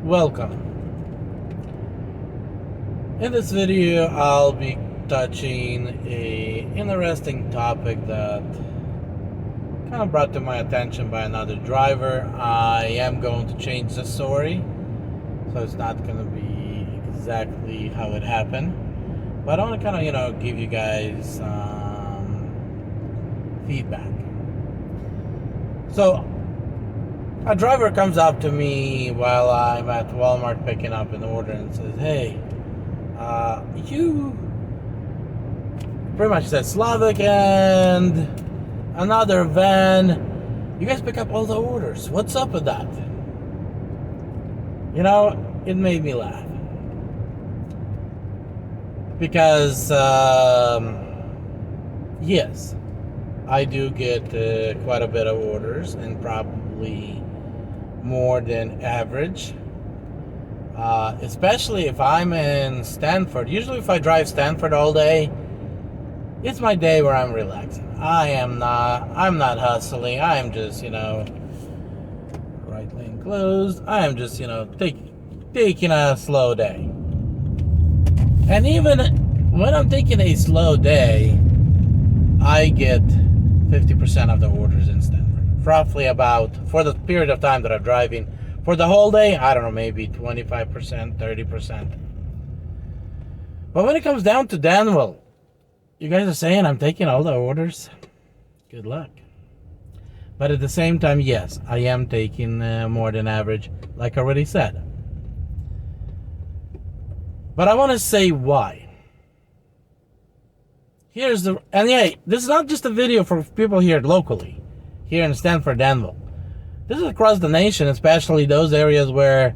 Welcome. In this video, I'll be touching a interesting topic that kind of brought to my attention by another driver. I am going to change the story, so it's not going to be exactly how it happened, but I want to kind of, give you guys feedback. So, a driver comes up to me while I'm at Walmart picking up an order and says, "Hey, you," pretty much said, "Slavic and another van, you guys pick up all the orders. What's up with that?" It made me laugh. Because, yes, I do get quite a bit of orders, and probably more than average, especially if I'm in Stanford. Usually if I drive Stanford all day, it's my day where I'm relaxing. I'm not hustling. I am just, right lane closed. I am just, taking a slow day. And even when I'm taking a slow day, I get 50% of the orders in Stanford. Roughly about, for the period of time that I'm driving, for the whole day, I don't know, maybe 25%, 30%. But when it comes down to Danville, you guys are saying I'm taking all the orders? Good luck. But at the same time, yes, I am taking more than average, like I already said. But I want to say why. This is not just a video for people here locally, here in Stanford, Danville. This is across the nation, especially those areas where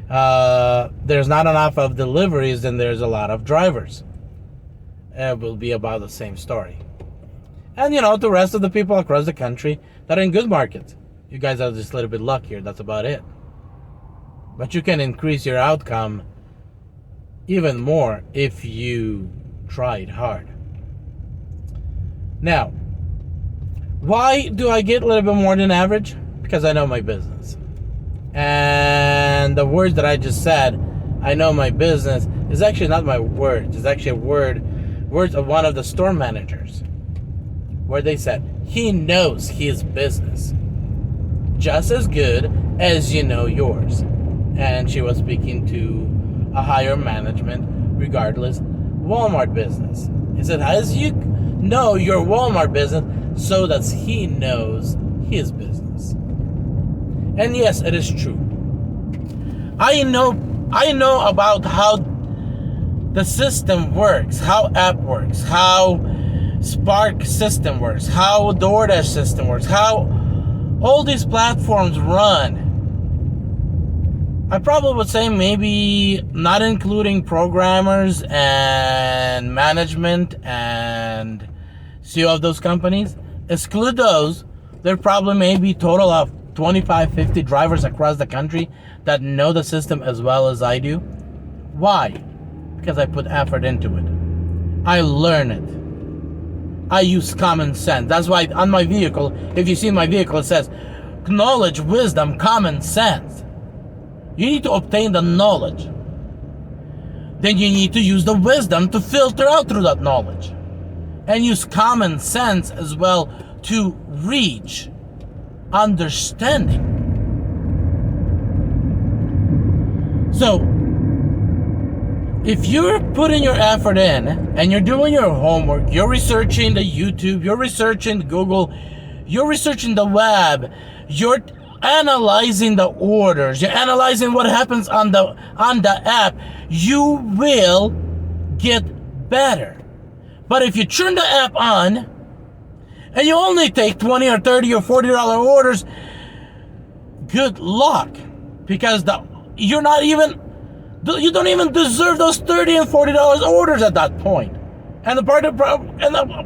there's not enough of deliveries and there's a lot of drivers. It will be about the same story. And, the rest of the people across the country that are in good markets. You guys are just a little bit luckier, that's about it. But you can increase your outcome even more if you tried hard. Now, why do I get a little bit more than average? Because I know my business. And the words that I just said, I know my business, is actually not my words. It's actually words of one of the store managers, where they said, he knows his business just as good as you know yours. And she was speaking to a higher management, regardless, Walmart business. He said, as you know your Walmart business, so that he knows his business. And yes, it is true. I know about how the system works, how app works, how Spark system works, how DoorDash system works, how all these platforms run. I probably would say maybe not including programmers and management and CEO of those companies. Exclude those, there probably may be total of 25, 50 drivers across the country that know the system as well as I do. Why? Because I put effort into it. I learn it. I use common sense. That's why on my vehicle, if you see my vehicle, it says knowledge, wisdom, common sense. You need to obtain the knowledge. Then you need to use the wisdom to filter out through that knowledge. And use common sense as well to reach understanding. So, if you're putting your effort in and you're doing your homework, you're researching the YouTube, you're researching Google, you're researching the web, you're analyzing the orders, you're analyzing what happens on the app, you will get better. But if you turn the app on and you only take $20 or $30 or $40 orders, good luck, because you don't even deserve those $30 and $40 orders at that point. And the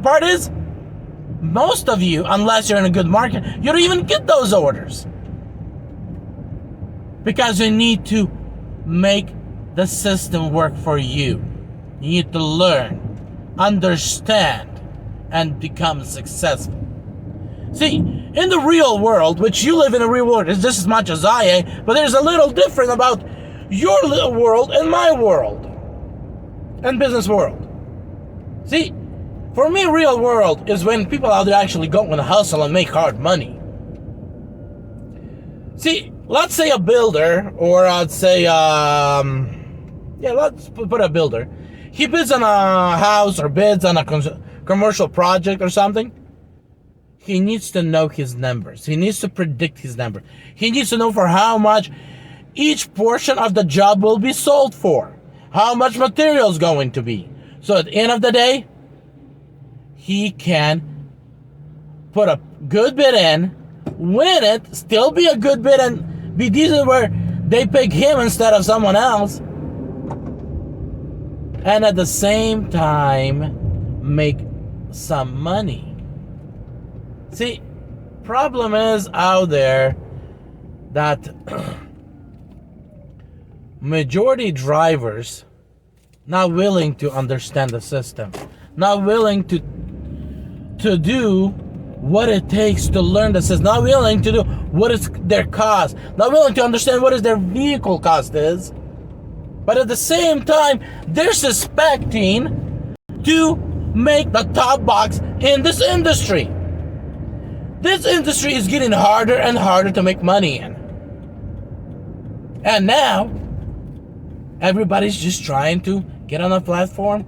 part is, most of you, unless you're in a good market, you don't even get those orders, because you need to make the system work for you. You need to learn, understand, and become successful. See, in the real world, which you live in a real world, is just as much as I am, but there's a little different about your little world and my world and business world. See, for me, real world is when people out there actually go and hustle and make hard money. See, let's say a builder, or I'd say, let's put a builder. He bids on a house or bids on a commercial project or something. He needs to know his numbers. He needs to predict his number. He needs to know for how much each portion of the job will be sold for. How much material is going to be. So at the end of the day, he can put a good bid in, win it, still be a good bid, and be decent where they pick him instead of someone else. And at the same time, make some money. See, problem is out there that majority drivers not willing to understand the system, not willing to do what it takes to learn the system, not willing to do what is their cost, not willing to understand what is their vehicle cost is. But at the same time, they're suspecting to make the top box in this industry. This industry is getting harder and harder to make money in. And now, everybody's just trying to get on a platform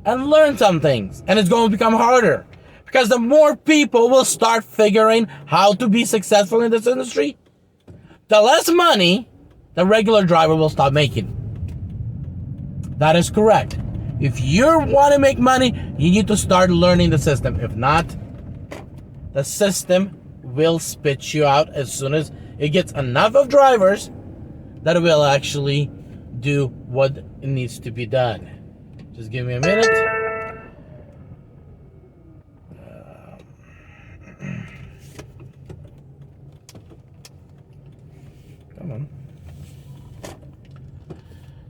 and learn some things. And it's going to become harder. Because the more people will start figuring how to be successful in this industry, the less money the regular driver will stop making. That is correct. If you want to make money, you need to start learning the system. If not, the system will spit you out as soon as it gets enough of drivers that will actually do what it needs to be done. Just give me a minute. Come on.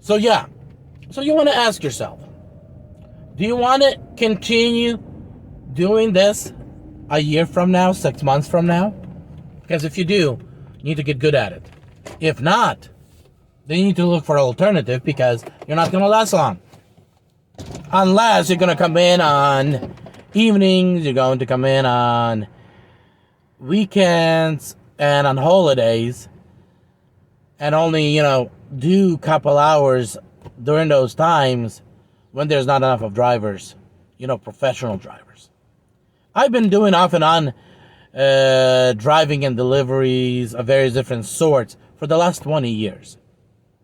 So yeah, so you want to ask yourself, do you want to continue doing this a year from now, 6 months from now? Because if you do, you need to get good at it. If not, then you need to look for an alternative, because you're not going to last long. Unless you're going to come in on evenings, you're going to come in on weekends and on holidays, and only, do a couple hours during those times when there's not enough of drivers, professional drivers. I've been doing off and on driving and deliveries of various different sorts for the last 20 years.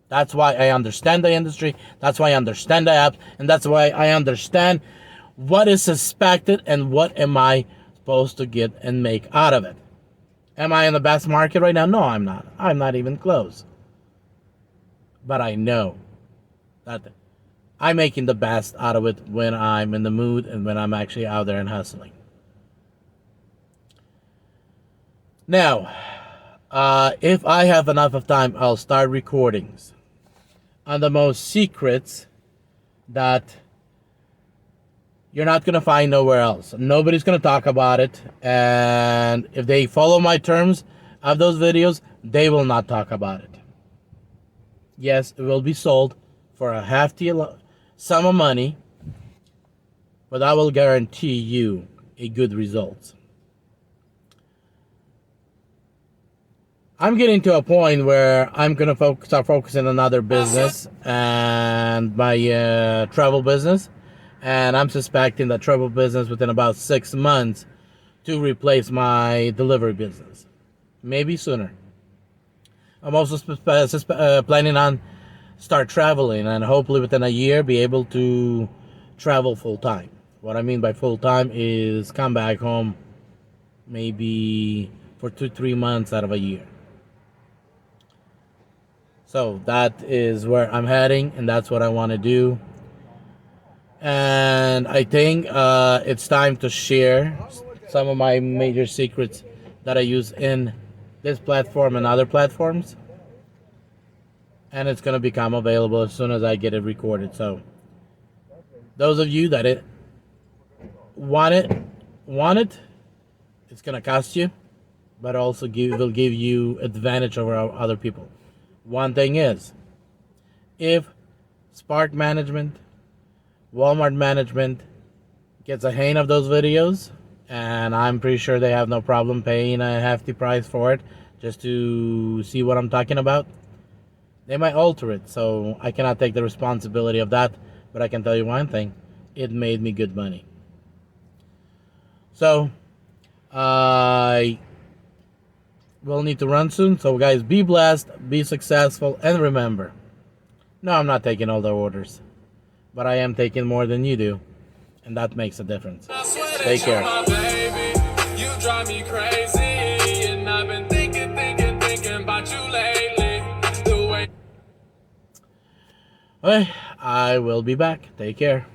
That's why I understand the industry, that's why I understand the app, and that's why I understand what is suspected and what am I supposed to get and make out of it. Am I in the best market right now? No, I'm not. I'm not even close. But I know that I'm making the best out of it when I'm in the mood and when I'm actually out there and hustling. Now, if I have enough of time, I'll start recordings on the most secrets that you're not going to find nowhere else. Nobody's going to talk about it. And if they follow my terms of those videos, they will not talk about it. Yes, it will be sold for a hefty sum of money, but I will guarantee you a good result. I'm getting to a point where I'm going to start focusing on another business and my travel business. And I'm suspecting that travel business within about 6 months to replace my delivery business. Maybe sooner. I'm also planning on start traveling and hopefully within a year be able to travel full time. What I mean by full time is come back home maybe for 2-3 months out of a year. So that is where I'm heading, and that's what I want to do. And I think it's time to share some of my major secrets that I use in this platform and other platforms. And it's going to become available as soon as I get it recorded. So those of you that want it, it's going to cost you, but also will give you advantage over other people. One thing is, if Spark Management, Walmart Management gets a hang of those videos, and I'm pretty sure they have no problem paying a hefty price for it just to see what I'm talking about, they might alter it. So I cannot take the responsibility of that, but I can tell you one thing: it made me good money. So I will need to run soon. So guys, be blessed, be successful, and remember, no, I'm not taking all the orders, but I am taking more than you do, and that makes a difference. Take care. You drive me crazy, and I've been thinking about you lately. The way. Okay, I will be back. Take care.